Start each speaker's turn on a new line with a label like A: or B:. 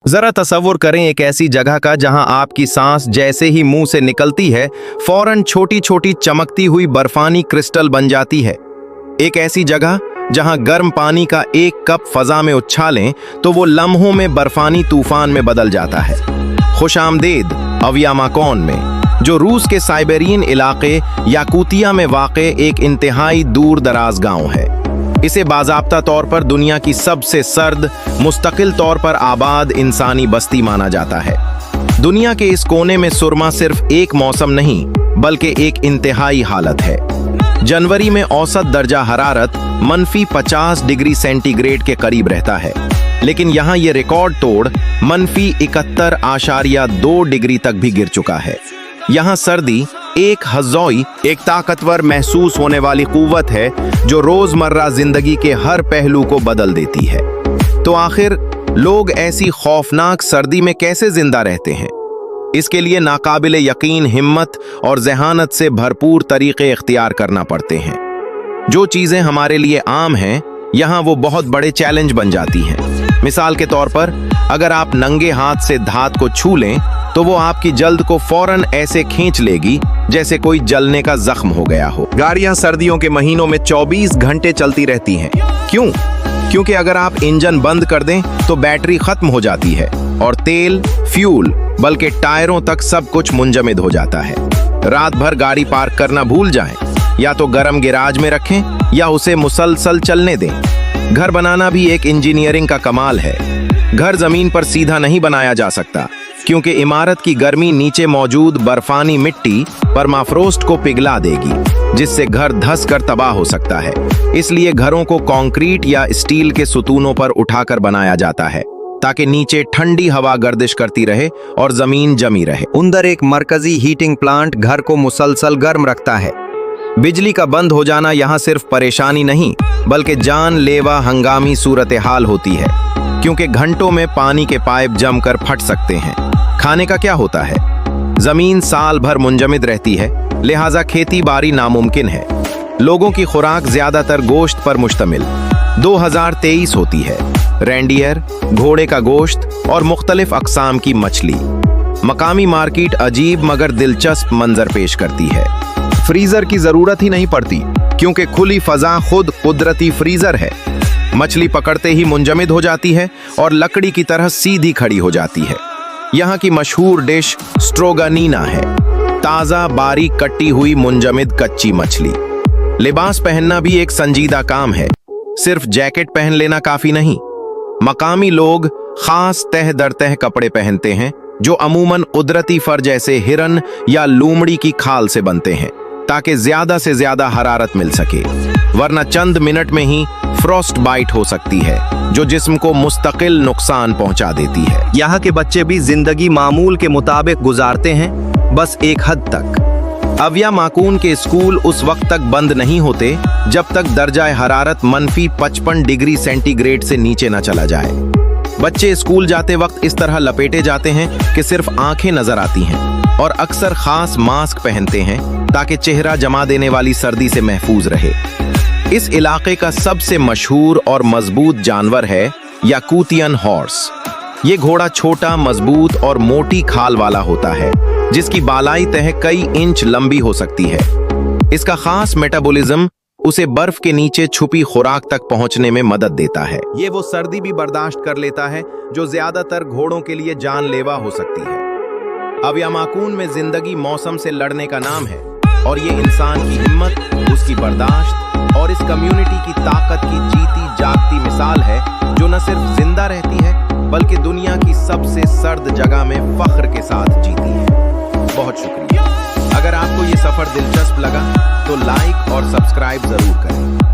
A: जरा तसव्वुर करें एक ऐसी जगह का जहां आपकी सांस जैसे ही मुंह से निकलती है फौरन छोटी छोटी चमकती हुई बर्फानी क्रिस्टल बन जाती है। एक ऐसी जगह जहां गर्म पानी का एक कप फजा में उछालें तो वो लम्हों में बर्फानी तूफान में बदल जाता है। खुशामदीद अवियामाकोन में, जो रूस के साइबेरियन इलाके याकूतिया में वाक़े एक इंतहाई दूर दराज गांव है। इसे बाज़ाब्ता तौर पर दुनिया की सबसे सर्द, मुस्तकिल तौर पर आबाद इंसानी बस्ती माना जाता है। दुनिया के इस कोने में सुरमा सिर्फ एक मौसम नहीं बल्कि एक इंतहाई हालत है। जनवरी में औसत दर्जा हरारत -50 डिग्री सेंटीग्रेड के करीब रहता है, लेकिन यहाँ ये रिकॉर्ड तोड़ -71.2 डिग्री तक भी गिर चुका है। यहाँ सर्दी एक हज़ोई, एक ताकतवर महसूस होने वाली कुव्वत है जो रोजमर्रा जिंदगी के हर पहलू को बदल देती है। तो आखिर लोग ऐसी खौफनाक सर्दी में कैसे जिंदा रहते हैं? इसके लिए नाकाबिले यकीन हिम्मत और ज़हानत से भरपूर तरीके इख्तियार करना पड़ते हैं। जो चीज़ें हमारे लिए आम हैं यहाँ वो बहुत बड़े चैलेंज बन जाती हैं। मिसाल के तौर पर अगर आप नंगे हाथ से धात को छू लें तो वो आपकी जल्द को फौरन ऐसे खींच लेगी जैसे कोई जलने का जख्म हो गया हो। गाड़ियां सर्दियों के महीनों में 24 घंटे चलती रहती हैं। क्यों? क्योंकि अगर आप इंजन बंद कर दें तो बैटरी खत्म हो जाती है और तेल, फ्यूल बल्कि टायरों तक सब कुछ मुंजमद हो जाता है। रात भर गाड़ी पार्क करना भूल जाएं, या तो गर्म गैराज में रखें या उसे मुसलसल चलने दें। घर बनाना भी एक इंजीनियरिंग का कमाल है। घर जमीन पर सीधा नहीं बनाया जा सकता क्योंकि इमारत की गर्मी नीचे मौजूद बर्फानी मिट्टी परमाफ्रोस्ट को पिघला देगी, जिससे घर धंस कर तबाह हो सकता है। इसलिए घरों को कंक्रीट या स्टील के सुतूनों पर उठाकर बनाया जाता है ताकि नीचे ठंडी हवा गर्दिश करती रहे और जमीन जमी रहे।
B: अंदर एक मरकजी हीटिंग प्लांट घर को मुसलसल गर्म रखता है।
A: बिजली का बंद हो जाना यहाँ सिर्फ परेशानी नहीं बल्कि जानलेवा हंगामी सूरत हाल होती है, क्योंकि घंटों में पानी के पाइप जमकर फट सकते हैं। खाने का क्या होता है? जमीन साल भर मुंजमद रहती है, लिहाजा खेती बाड़ी नामुमकिन है। लोगों की खुराक ज्यादातर गोश्त पर मुश्तमिल 2023 होती है। रेंडियर, घोड़े का गोश्त और मुख्तलिफ अक़साम की मछली। मकामी मार्केट अजीब मगर दिलचस्प मंजर पेश करती है। फ्रीजर की जरूरत ही नहीं पड़ती क्योंकि खुली फजा खुद कुदरती फ्रीजर है। मछली पकड़ते ही मुंजमद हो जाती है और लकड़ी की तरह सीधी खड़ी हो जाती है। यहाँ की मशहूर डिश स्ट्रोगानीना है, ताज़ा बारीक कटी हुई मुंजमद कच्ची मछली। लिबास पहनना भी एक संजीदा काम है। सिर्फ जैकेट पहन लेना काफी नहीं। मकामी लोग खास तह दर तह कपड़े पहनते हैं जो अमूमन कुदरती फर जैसे हिरन या लूमड़ी की खाल से बनते हैं ताकि ज्यादा से ज्यादा हरारत मिल सके, वरना चंद मिनट में ही फ्रॉस्ट बाइट हो सकती है जो जिस्म को मुस्तकिल नुकसान पहुंचा देती है।
B: यहाँ के बच्चे भी जिंदगी मामूल के मुताबिक गुजारते हैं, बस एक हद तक।
A: अवियामाकोन के स्कूल उस वक्त तक बंद नहीं होते जब तक दर्जा हरारत -55 डिग्री सेंटीग्रेड से नीचे न चला जाए। बच्चे स्कूल जाते वक्त इस तरह लपेटे जाते हैं कि सिर्फ आंखें नजर आती हैं और अक्सर खास मास्क पहनते हैं ताकि चेहरा जमा देने वाली सर्दी से महफूज रहे। इस इलाके का सबसे मशहूर और मजबूत जानवर है याकूतियन हॉर्स। ये घोड़ा छोटा, मजबूत और मोटी खाल वाला होता है जिसकी बालाई तह कई इंच लंबी हो सकती है। इसका खास मेटाबॉलिज्म उसे बर्फ के नीचे छुपी खुराक तक पहुंचने में मदद देता है। ये वो सर्दी भी बर्दाश्त कर लेता है जो ज्यादातर घोड़ों के लिए जानलेवा हो सकती है। अवियामाकोन में जिंदगी मौसम से लड़ने का नाम है और ये इंसान की हिम्मत, उसकी बर्दाश्त और इस कम्युनिटी की ताकत की जीती जागती मिसाल है जो न सिर्फ जिंदा रहती है बल्कि दुनिया की सबसे सर्द जगह में फख्र के साथ जीती है। बहुत शुक्रिया। अगर आपको ये सफर दिलचस्प लगा तो लाइक और सब्सक्राइब जरूर करें।